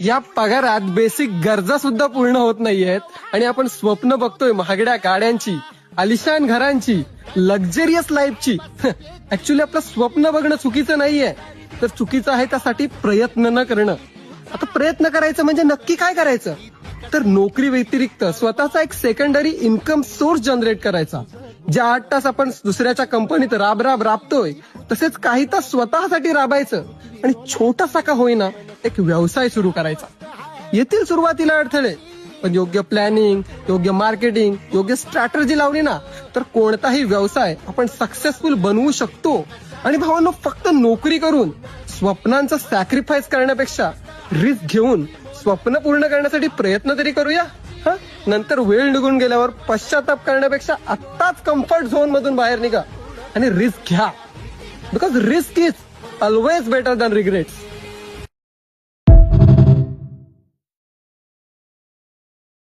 या पगारात बेसिक गरजा सुद्धा पूर्ण होत नाहीयेत आणि आपण स्वप्न बघतोय महागड्या गाड्यांची, आलिशान घरांची, लक्झरियस लाईफची. ऍक्च्युली आपलं स्वप्न बघणं चुकीचं नाहीये, तर चुकीचं आहे त्यासाठी प्रयत्न न करणं. आता प्रयत्न करायचं म्हणजे नक्की काय करायचं, तर नोकरी व्यतिरिक्त स्वतःचा एक सेकंडरी इन्कम सोर्स जनरेट करायचा. ज्या 8 तास आपण दुसऱ्याच्या कंपनीत राबतोय, तसेच काही तास स्वतःसाठी राबायचं आणि छोटासा का होईना एक व्यवसाय सुरू करायचा. येथील सुरुवातीला अडथळे, पण योग्य प्लॅनिंग, योग्य मार्केटिंग, योग्य स्ट्रॅटेजी लावली ना, तर कोणताही व्यवसाय आपण सक्सेसफुल बनवू शकतो. आणि भावांनो, फक्त नोकरी करून स्वप्नांचा सॅक्रिफाईस करण्यापेक्षा रिस्क घेऊन स्वप्न पूर्ण करण्यासाठी प्रयत्न तरी करूया. नंतर वेळ निघून गेल्यावर पश्चाताप करण्यापेक्षा आत्ताच कम्फर्ट झोन मधून बाहेर निघा आणि रिस्क घ्या. Because risk is always better than regrets.